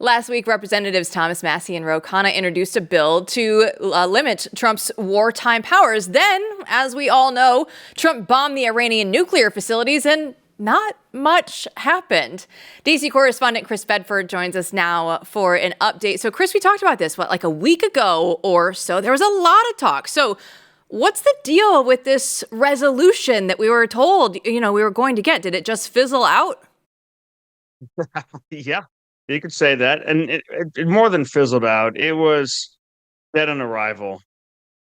Last week, Representatives Thomas Massie and Ro Khanna introduced a bill to limit Trump's wartime powers. Then, as we all know, Trump bombed the Iranian nuclear facilities and not much happened. D.C. correspondent Chris Bedford joins us now for an update. So, Chris, we talked about this, like a week ago or so. There was a lot of talk. So what's the deal with this resolution that we were told, we were going to get? Did it just fizzle out? Yeah, you could say that. And it more than fizzled out. It was dead on arrival.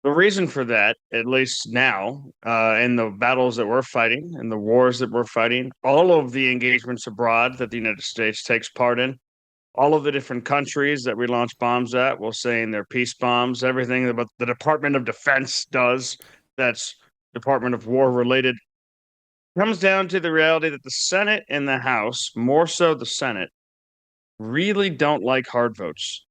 The reason for that, at least now, in the battles that we're fighting and the wars that we're fighting, all of the engagements abroad that the United States takes part in, all of the different countries that we launch bombs at, we'll say in their peace bombs, everything about the Department of Defense does that's Department of War related, comes down to the reality that the Senate and the House, more so the Senate, really don't like hard votes.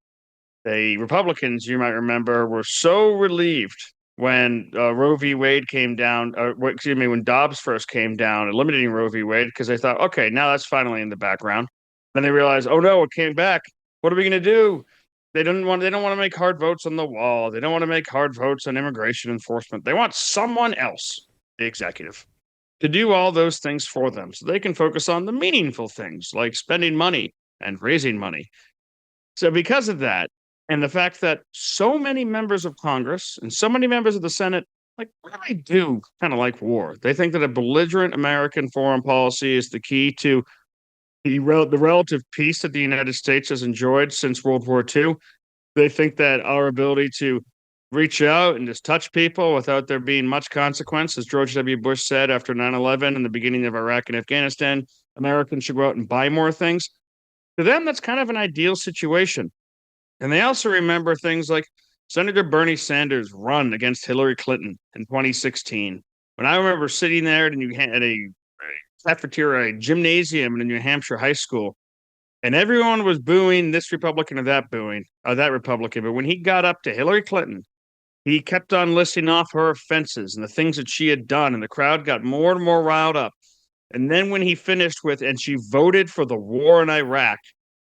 The Republicans, you might remember, were so relieved when Roe v. Wade came down, when Dobbs first came down, eliminating Roe v. Wade, because they thought, okay, now that's finally in the background. Then they realized, oh no, it came back. What are we going to do? They don't want to make hard votes on the wall. They don't want to make hard votes on immigration enforcement. They want someone else, the executive, to do all those things for them so they can focus on the meaningful things like spending money and raising money. So because of that, and the fact that so many members of Congress and so many members of the Senate really do kind of like war. They think that a belligerent American foreign policy is the key to the relative peace that the United States has enjoyed since World War II. They think that our ability to reach out and just touch people without there being much consequence, as George W. Bush said after 9/11 and the beginning of Iraq and Afghanistan, Americans should go out and buy more things. To them, that's kind of an ideal situation. And they also remember things like Senator Bernie Sanders' run against Hillary Clinton in 2016. When I remember sitting there at a cafeteria, a gymnasium in a New Hampshire high school, and everyone was booing this Republican or that Republican. But when he got up to Hillary Clinton, he kept on listing off her offenses and the things that she had done, and the crowd got more and more riled up. And then when he finished with, and she voted for the war in Iraq,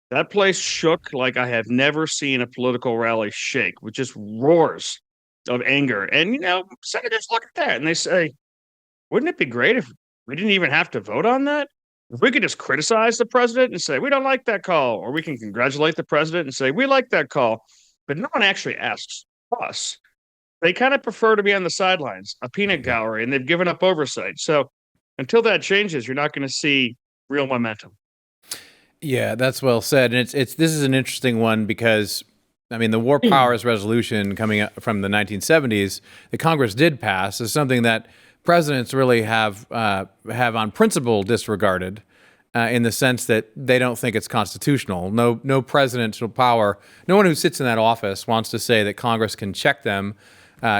that place shook like I have never seen a political rally shake, with just roars of anger. And, senators look at that and they say, wouldn't it be great if we didn't even have to vote on that? If we could just criticize the president and say, we don't like that call, or we can congratulate the president and say, we like that call. But no one actually asks us. They kind of prefer to be on the sidelines, a peanut gallery, and they've given up oversight. So until that changes, you're not going to see real momentum. Yeah, that's well said. And this is an interesting one because, the War Powers Resolution coming up from the 1970s, the Congress did pass, is something that presidents really have on principle disregarded in the sense that they don't think it's constitutional. No presidential power, no one who sits in that office wants to say that Congress can check them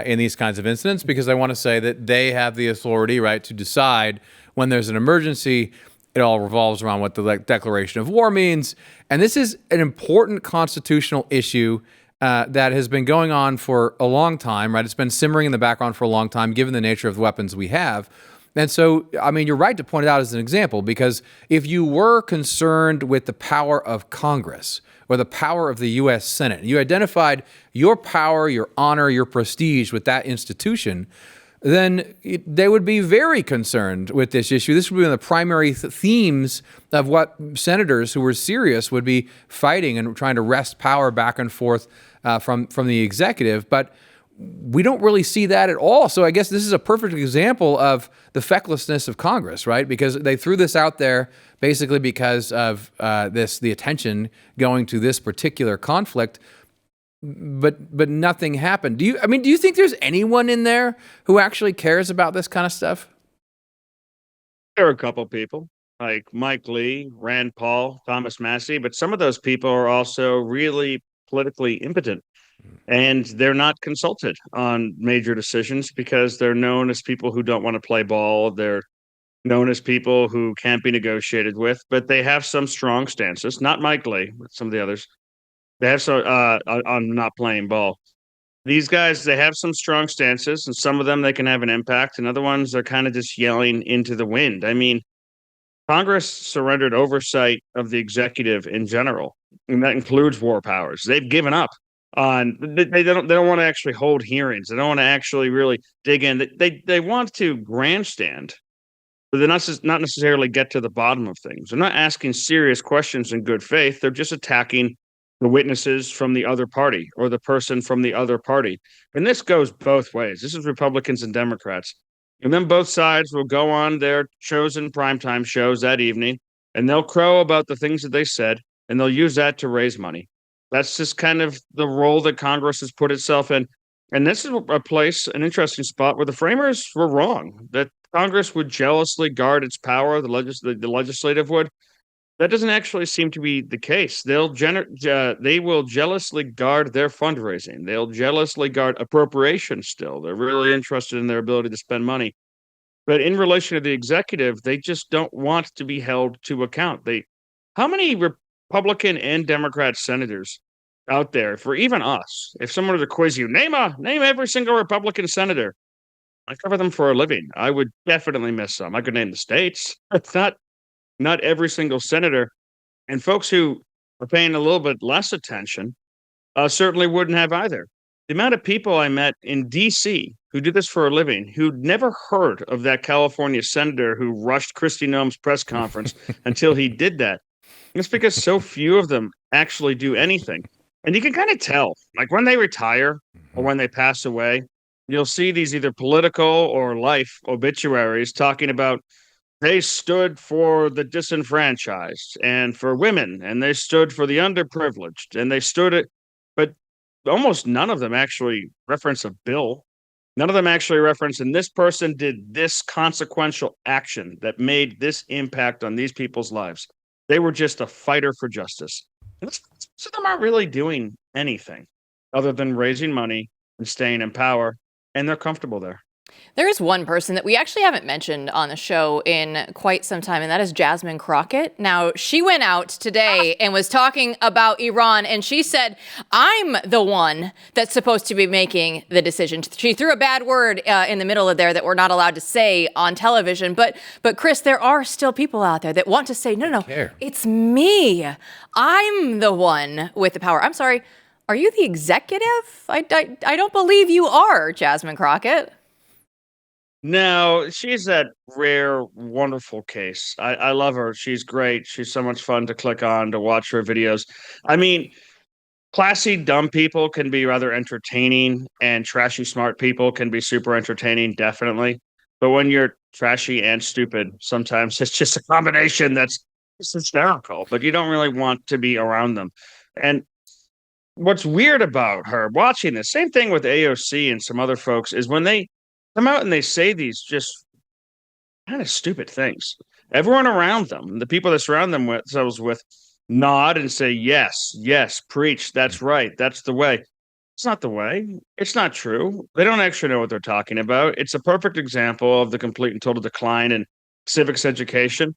in these kinds of incidents, because they want to say that they have the authority, right, to decide when there's an emergency. It all revolves around what the declaration of war means. And this is an important constitutional issue that has been going on for a long time, right? It's been simmering in the background for a long time, given the nature of the weapons we have. And so, you're right to point it out as an example, because if you were concerned with the power of Congress or the power of the U.S. Senate, you identified your power, your honor, your prestige with that institution, then they would be very concerned with this issue. This would be one of the primary themes of what senators who were serious would be fighting and trying to wrest power back and forth from the executive. But we don't really see that at all. So I guess this is a perfect example of the fecklessness of Congress, right? Because they threw this out there basically because of the attention going to this particular conflict. But nothing happened. Do you think there's anyone in there who actually cares about this kind of stuff? There are a couple people like Mike Lee, Rand Paul, Thomas Massie, but some of those people are also really politically impotent, and they're not consulted on major decisions because they're known as people who don't want to play ball. They're known as people who can't be negotiated with, but they have some strong stances. Not Mike Lee, but some of the others. They have on not playing ball. These guys, they have some strong stances, and some of them they can have an impact, and other ones they're kind of just yelling into the wind. Congress surrendered oversight of the executive in general, and that includes war powers. They've given up on they don't want to actually hold hearings. They don't want to actually really dig in. They want to grandstand, but they're not necessarily get to the bottom of things. They're not asking serious questions in good faith. They're just attacking the witnesses from the other party or the person from the other party. And this goes both ways. This is Republicans and Democrats. And then both sides will go on their chosen primetime shows that evening and they'll crow about the things that they said and they'll use that to raise money. That's just kind of the role that Congress has put itself in. And this is a place, an interesting spot where the framers were wrong, that Congress would jealously guard its power, the legislative would. That doesn't actually seem to be the case. They will jealously guard their fundraising. They'll jealously guard appropriations still. They're really interested in their ability to spend money. But in relation to the executive, they just don't want to be held to account. How many Republican and Democrat senators out there, for even us, if someone were to quiz you, name every single Republican senator. I cover them for a living. I would definitely miss some. I could name the states. It's not every single senator. And folks who are paying a little bit less attention certainly wouldn't have either. The amount of people I met in D.C. who do this for a living, who'd never heard of that California senator who rushed Kristi Noem's press conference until he did that. It's because so few of them actually do anything. And you can kind of tell, like when they retire or when they pass away, you'll see these either political or life obituaries talking about they stood for the disenfranchised and for women, and they stood for the underprivileged, and they stood it. But almost none of them actually reference a bill. None of them actually reference, and this person did this consequential action that made this impact on these people's lives. They were just a fighter for justice. And some of them aren't really doing anything other than raising money and staying in power, and they're comfortable there. There is one person that we actually haven't mentioned on the show in quite some time, and that is Jasmine Crockett. Now, she went out today and was talking about Iran, and she said, I'm the one that's supposed to be making the decision. She threw a bad word in the middle of there that we're not allowed to say on television. But Chris, there are still people out there that want to say, no, it's me. I'm the one with the power. I'm sorry. Are you the executive? I don't believe you are, Jasmine Crockett. No, she's that rare, wonderful case. I love her. She's great. She's so much fun to click on, to watch her videos. I mean, classy, dumb people can be rather entertaining, and trashy, smart people can be super entertaining, definitely. But when you're trashy and stupid, sometimes it's just a combination that's just hysterical, but you don't really want to be around them. And what's weird about her watching this, same thing with AOC and some other folks, is when they come out and they say these just kind of stupid things. Everyone around them, the people that surround themselves with, nod and say, yes, preach. That's right. That's the way. It's not the way. It's not true. They don't actually know what they're talking about. It's a perfect example of the complete and total decline in civics education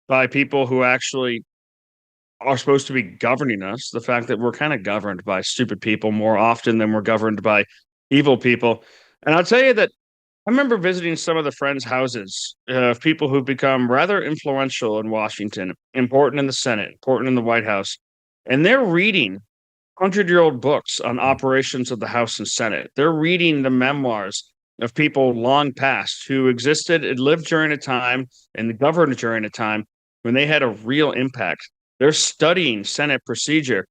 by people who actually are supposed to be governing us. The fact that we're kind of governed by stupid people more often than we're governed by evil people. And I'll tell you that I remember visiting some of the friends' houses of people who've become rather influential in Washington, important in the Senate, important in the White House, and they're reading 100-year-old books on operations of the House and Senate. They're reading the memoirs of people long past who existed and lived during a time and governed during a time when they had a real impact. They're studying Senate procedure.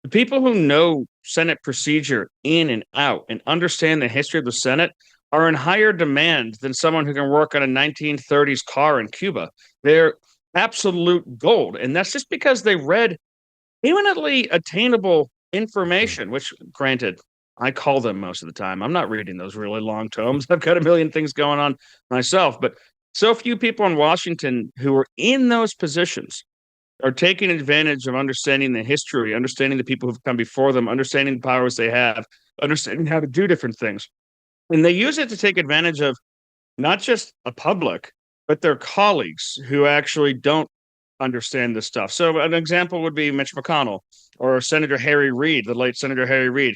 The people who know Senate procedure in and out and understand the history of the Senate are in higher demand than someone who can work on a 1930s car in Cuba. They're absolute gold. And that's just because they read imminently attainable information, which, granted, I call them most of the time. I'm not reading those really long tomes. I've got a million things going on myself. But so few people in Washington who are in those positions are taking advantage of understanding the history, understanding the people who've come before them, understanding the powers they have, understanding how to do different things. And they use it to take advantage of not just a public, but their colleagues who actually don't understand this stuff. So an example would be Mitch McConnell or Senator Harry Reid, the late Senator Harry Reid.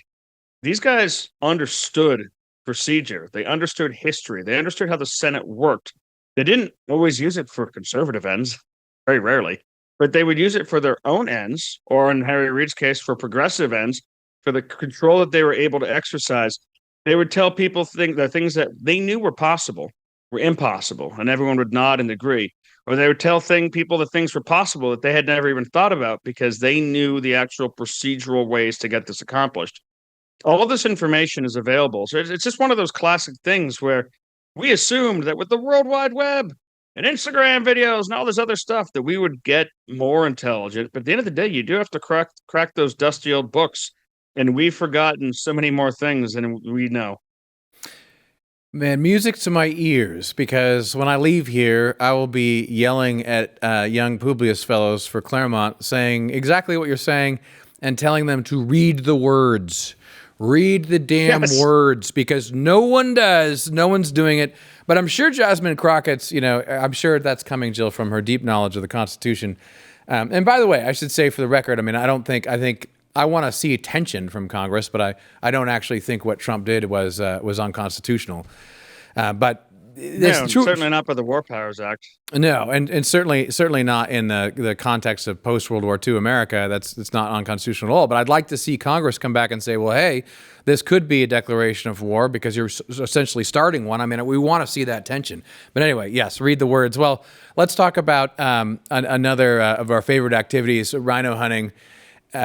These guys understood procedure. They understood history. They understood how the Senate worked. They didn't always use it for conservative ends. very rarely, but they would use it for their own ends, or in Harry Reid's case, for progressive ends, for the control that they were able to exercise. They would tell people the things that they knew were possible were impossible, and everyone would nod and agree. Or they would tell people that things were possible that they had never even thought about because they knew the actual procedural ways to get this accomplished. All of this information is available. So it's just one of those classic things where we assumed that with the World Wide Web and Instagram videos and all this other stuff that we would get more intelligent. But at the end of the day, you do have to crack those dusty old books. And we've forgotten so many more things than we know. Man, music to my ears, because when I leave here, I will be yelling at young Publius fellows for Claremont, saying exactly what you're saying and telling them to read the words. Read the damn words, because no one does. No one's doing it. But I'm sure Jasmine Crockett's, I'm sure that's coming, Jill, from her deep knowledge of the Constitution. And by the way, I should say for the record, I mean, I think I want to see tension from Congress, but I don't actually think what Trump did was unconstitutional. But it's certainly not by the War Powers Act. No, and certainly not in the context of post-World War II America. It's not unconstitutional at all. But I'd like to see Congress come back and say, well, hey, this could be a declaration of war because you're essentially starting one. I mean, we want to see that tension. But anyway, yes, read the words. Well, let's talk about another of our favorite activities, rhino hunting.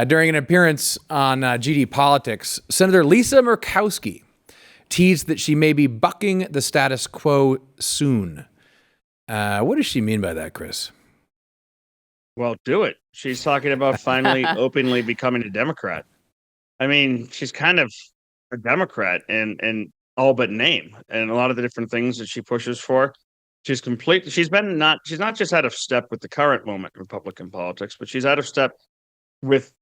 During an appearance on GD Politics, Senator Lisa Murkowski teased that she may be bucking the status quo soon. What does she mean by that, Chris? Well, do it. She's talking about finally openly becoming a Democrat. I mean, she's kind of a Democrat in all but name, and a lot of the different things that she pushes for. She's not just out of step with the current moment in Republican politics, but she's out of step with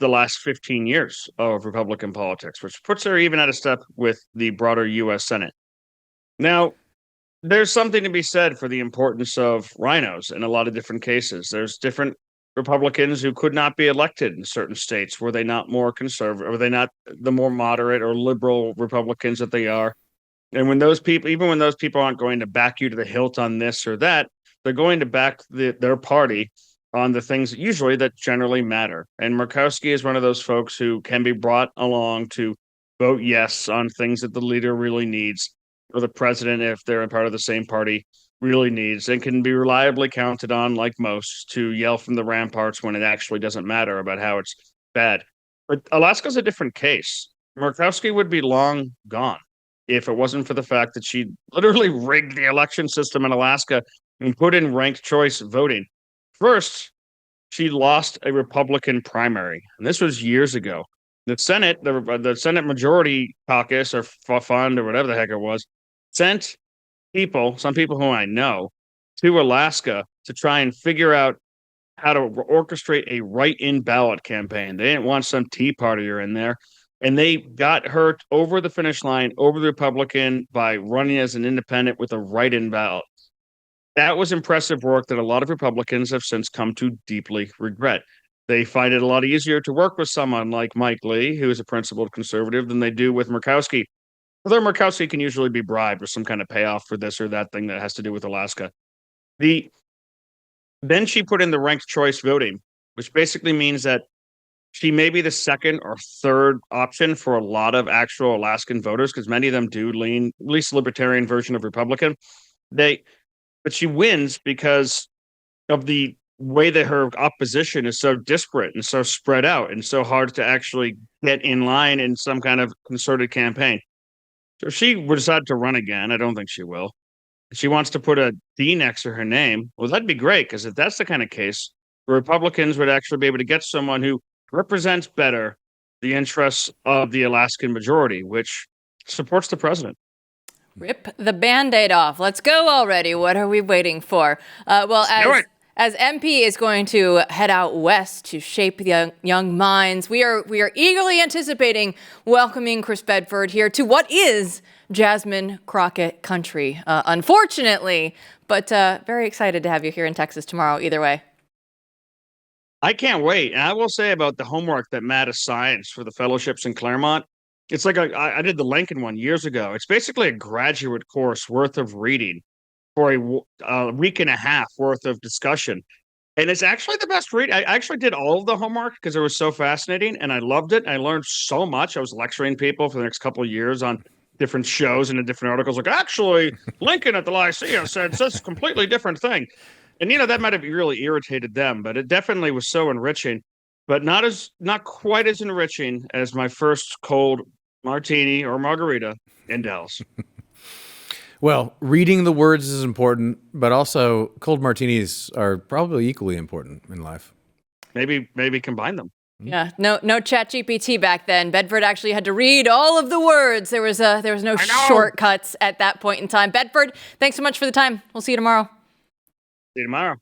the last 15 years of Republican politics, which puts her even out of step with the broader U.S. Senate. Now, there's something to be said for the importance of rhinos in a lot of different cases. There's different Republicans who could not be elected in certain states. Were they not more conservative? Were they not the more moderate or liberal Republicans that they are? And when those people, even when those people aren't going to back you to the hilt on this or that, they're going to back their party on the things usually that generally matter. And Murkowski is one of those folks who can be brought along to vote yes on things that the leader really needs, or the president, if they're a part of the same party, really needs, and can be reliably counted on, like most, to yell from the ramparts when it actually doesn't matter about how it's bad. But Alaska's a different case. Murkowski would be long gone if it wasn't for the fact that she literally rigged the election system in Alaska and put in ranked choice voting. First, she lost a Republican primary, and this was years ago. The Senate, the Senate Majority Caucus or Fund or whatever the heck it was, sent some people who I know, to Alaska to try and figure out how to orchestrate a write-in ballot campaign. They didn't want some Tea Partier in there, and they got her over the finish line, over the Republican, by running as an independent with a write-in ballot. That was impressive work that a lot of Republicans have since come to deeply regret. They find it a lot easier to work with someone like Mike Lee, who is a principled conservative, than they do with Murkowski. Although Murkowski can usually be bribed with some kind of payoff for this or that thing that has to do with Alaska. Then she put in the ranked choice voting, which basically means that she may be the second or third option for a lot of actual Alaskan voters, because many of them do lean, at least libertarian version of Republican. But she wins because of the way that her opposition is so disparate and so spread out and so hard to actually get in line in some kind of concerted campaign. So if she would decide to run again, I don't think she will. If she wants to put a D next to her name, well, that'd be great, because if that's the kind of case, the Republicans would actually be able to get someone who represents better the interests of the Alaskan majority, which supports the president. Rip the Band-Aid off. Let's go already. What are we waiting for? As MP is going to head out west to shape the young minds, we are eagerly anticipating welcoming Chris Bedford here to what is Jasmine Crockett country, unfortunately, but very excited to have you here in Texas tomorrow either way. I can't wait. And I will say about the homework that Matt assigns for the fellowships in Claremont, it's like I did the Lincoln one years ago. It's basically a graduate course worth of reading for a week and a half worth of discussion. And it's actually the best read. I actually did all of the homework because it was so fascinating and I loved it. I learned so much. I was lecturing people for the next couple of years on different shows and in different articles. Like, actually, Lincoln at the Lyceum said this completely different thing. And, that might have really irritated them, but it definitely was so enriching, but not quite as enriching as my first cold martini or margarita in Dallas. Well, reading the words is important, but also cold martinis are probably equally important in life. Maybe combine them. Yeah, no ChatGPT back then. Bedford actually had to read all of the words. There was no shortcuts at that point in time. Bedford, thanks so much for the time. We'll see you tomorrow. See you tomorrow.